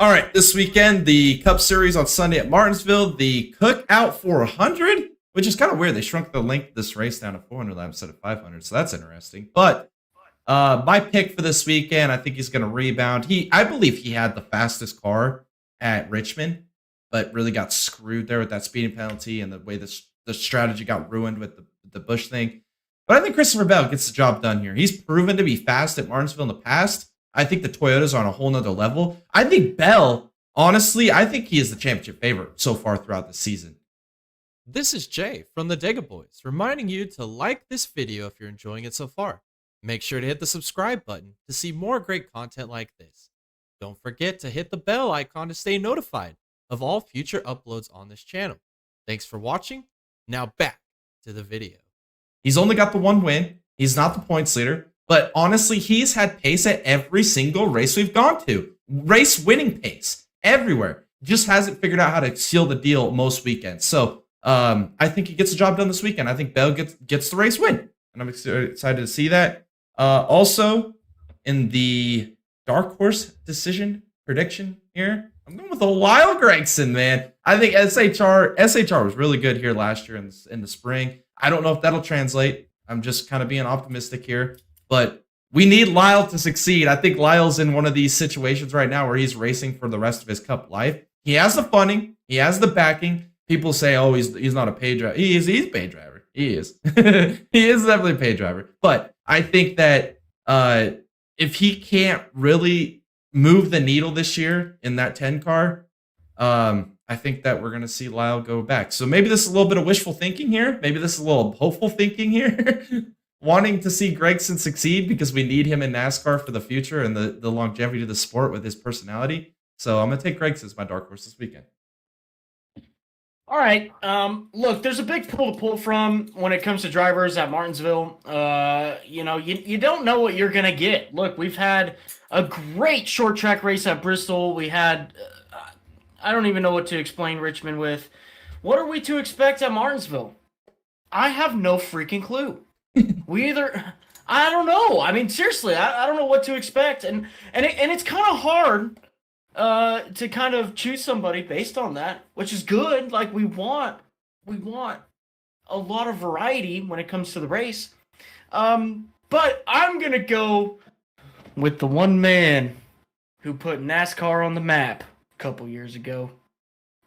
All right, this weekend, the Cup Series on Sunday at Martinsville, the Cookout 400, which is kind of weird. They shrunk the length of this race down to 400 laps instead of 500, so that's interesting. But my pick for this weekend, I think he's going to rebound. I believe he had the fastest car at Richmond, but really got screwed there with that speeding penalty and the way the strategy got ruined with the Busch thing. But I think Christopher Bell gets the job done here. He's proven to be fast at Martinsville in the past. I think the Toyotas are on a whole nother level. I think Bell, honestly, I think he is the championship favorite so far throughout the season. This is Jay from the Dega Boys, reminding you to like this video if you're enjoying it so far. Make sure to hit the subscribe button to see more great content like this. Don't forget to hit the bell icon to stay notified of all future uploads on this channel. Thanks for watching. Now back to the video. He's only got the one win. He's not the points leader. But honestly, he's had pace at every single race we've gone to. Race winning pace everywhere. Just hasn't figured out how to seal the deal most weekends. So I think he gets the job done this weekend. I think Bell gets the race win. And I'm excited to see that. Also, in the dark horse decision prediction here, I'm going with a Lyle Gregson, man. I think SHR was really good here last year in the spring. I don't know if that'll translate. I'm just kind of being optimistic here. But we need Lyle to succeed. I think Lyle's in one of these situations right now where he's racing for the rest of his Cup life. He has the funding. He has the backing. People say, oh, he's not a paid driver. He's a paid driver. He is. He is definitely a paid driver. But I think that if he can't really move the needle this year in that 10 car, I think that we're going to see Lyle go back. So maybe this is a little bit of wishful thinking here. Maybe this is a little hopeful thinking here. Wanting to see Gregson succeed because we need him in NASCAR for the future and the longevity of the sport with his personality. So I'm going to take Gregson as my dark horse this weekend. All right. Look, there's a big pool to pull from when it comes to drivers at Martinsville. You don't know what you're going to get. Look, we've had a great short track race at Bristol. We had, I don't even know what to explain Richmond with. What are we to expect at Martinsville? I have no freaking clue. I don't know. I mean, seriously, I don't know what to expect. And it's kind of hard to kind of choose somebody based on that, which is good. Like we want a lot of variety when it comes to the race. But I'm going to go with the one man who put NASCAR on the map a couple years ago.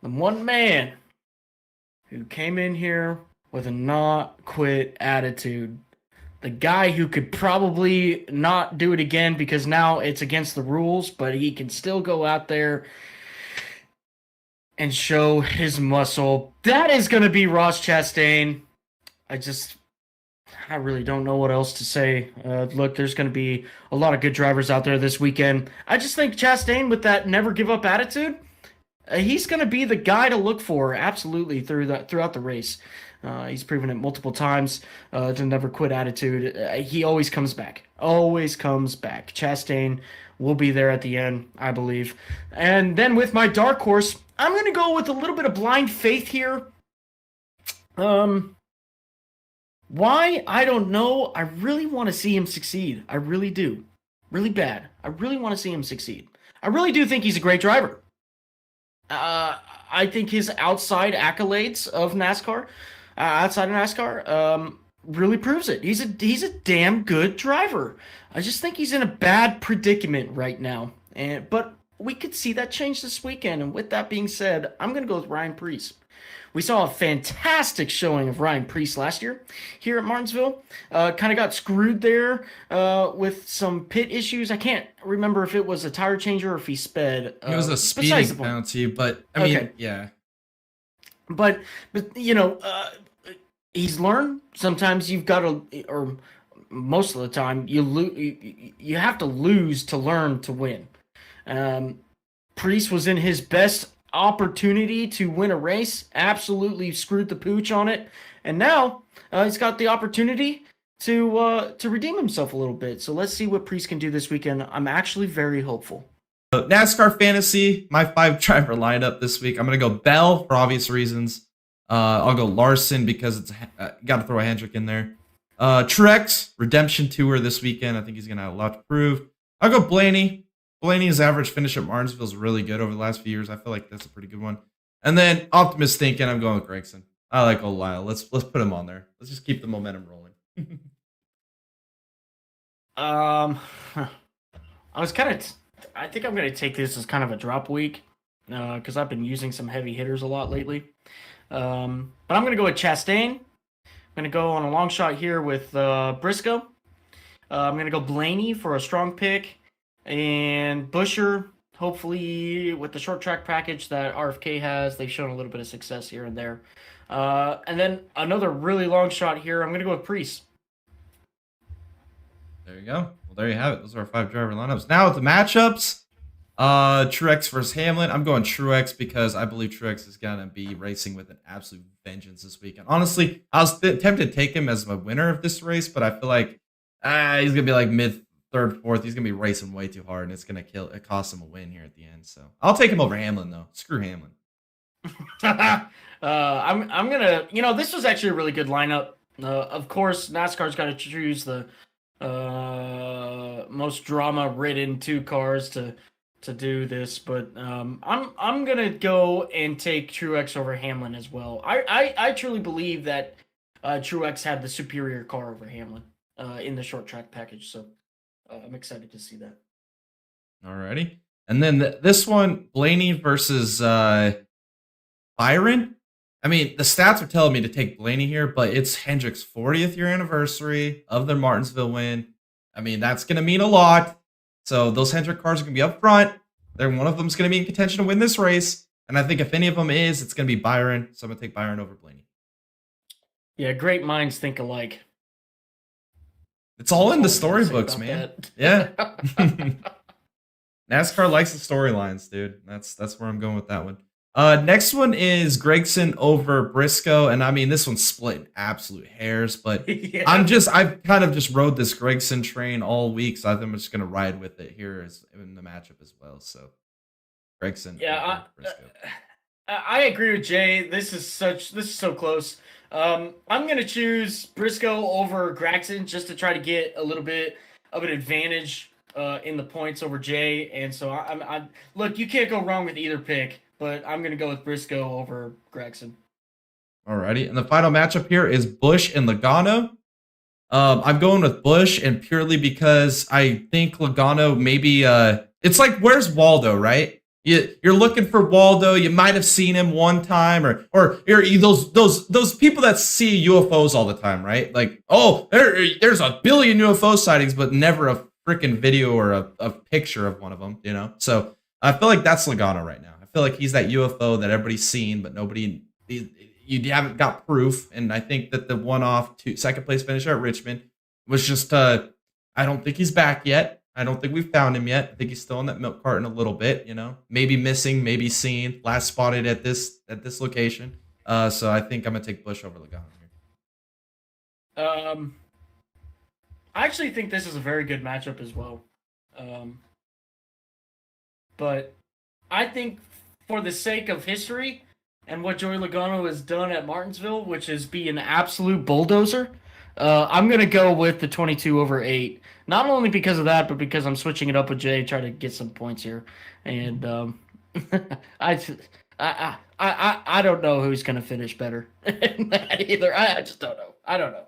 The one man who came in here with a not quit attitude. The guy who could probably not do it again because now it's against the rules, but he can still go out there and show his muscle. That is going to be Ross Chastain. I really don't know what else to say. Look, there's going to be a lot of good drivers out there this weekend. I just think Chastain, with that never give up attitude, he's going to be the guy to look for absolutely throughout the race. He's proven it multiple times, the never quit attitude. He always comes back. Always comes back. Chastain will be there at the end, I believe. And then with my dark horse, I'm going to go with a little bit of blind faith here. Why? I don't know. I really want to see him succeed. I really do. Really bad. I really want to see him succeed. I really do think he's a great driver. I think his outside accolades of NASCAR, really proves it. He's a damn good driver. I just think he's in a bad predicament right now. But we could see that change this weekend. And with that being said, I'm going to go with Ryan Preece. We saw a fantastic showing of Ryan Preece last year here at Martinsville. Kind of got screwed there with some pit issues. I can't remember if it was a tire changer or if he sped. It was a speeding penalty, but I mean, yeah. But he's learned. Sometimes you've got to, or most of the time, you have to lose to learn to win. Preece was in his best opportunity to win a race, absolutely screwed the pooch on it, and now he's got the opportunity to redeem himself a little bit. So let's see what Preece can do this weekend. I'm actually very hopeful. NASCAR Fantasy, my 5-driver lineup this week. I'm going to go Bell for obvious reasons. I'll go Larson because it's got to throw a Hendrick in there. Truex, Redemption Tour this weekend. I think he's going to have a lot to prove. I'll go Blaney. Blaney's average finish at Martinsville is really good over the last few years. I feel like that's a pretty good one. And then optimist thinking, I'm going with Gregson. I like old Lyle. Let's put him on there. Let's just keep the momentum rolling. I think I'm gonna take this as kind of a drop week, because I've been using some heavy hitters a lot lately. But I'm gonna go with Chastain. I'm gonna go on a long shot here with Briscoe. I'm gonna go Blaney for a strong pick, and Busher. Hopefully, with the short track package that RFK has, they've shown a little bit of success here and there. And then another really long shot here. I'm going to go with Priest. There you go. Well, there you have it. Those are our 5 driver lineups. Now with the matchups, Truex versus Hamlin. I'm going Truex because I believe Truex is going to be racing with an absolute vengeance this weekend. Honestly, I was tempted to take him as my winner of this race, but I feel like he's going to be like mid, third, fourth. He's going to be racing way too hard, and it's going to cost him a win here at the end. So I'll take him over Hamlin, though. Screw Hamlin. I'm gonna, this was actually a really good lineup. Of course, NASCAR's got to choose the most drama-ridden 2 cars to do this, but I'm gonna go and take Truex over Hamlin as well. I truly believe that Truex had the superior car over Hamlin in the short track package, so I'm excited to see that. Alrighty, and then this one, Blaney versus Byron. I mean, the stats are telling me to take Blaney here, but it's Hendrick's 40th year anniversary of their Martinsville win. I mean, that's going to mean a lot. So those Hendrick cars are going to be up front. One of them is going to be in contention to win this race. And I think if any of them is, it's going to be Byron. So I'm going to take Byron over Blaney. Yeah, great minds think alike. It's all in the storybooks, man. Yeah. NASCAR likes the storylines, dude. That's where I'm going with that one. Next one is Gregson over Briscoe, and I mean this one's split in absolute hairs, but yeah. I've kind of just rode this Gregson train all week, so I think I'm just gonna ride with it here in the matchup as well. So Gregson, yeah, I agree with Jay. This is so close. I'm gonna choose Briscoe over Gregson just to try to get a little bit of an advantage in the points over Jay, and so I look, you can't go wrong with either pick. But I'm going to go with Briscoe over Gregson. Alrighty. And the final matchup here is Busch and Logano. I'm going with Busch, and purely because I think Logano maybe... it's like, where's Waldo, right? You're looking for Waldo. You might have seen him one time, or those people that see UFOs all the time, right? Like, oh, there's a billion UFO sightings, but never a freaking video or a picture of one of them, So I feel like that's Logano right now. I feel like he's that UFO that everybody's seen, but you haven't got proof. And I think that the one-off second place finisher at Richmond was just, I don't think he's back yet. I don't think we've found him yet. I think he's still in that milk carton a little bit, maybe missing, maybe seen, last spotted at this location. So I think I'm going to take Busch over Logano here. I actually think this is a very good matchup as well. But I think for the sake of history and what Joey Logano has done at Martinsville, which is be an absolute bulldozer, I'm going to go with the 22 over 8. Not only because of that, but because I'm switching it up with Jay, try to get some points here. And I don't know who's going to finish better in that either. I just don't know. I don't know.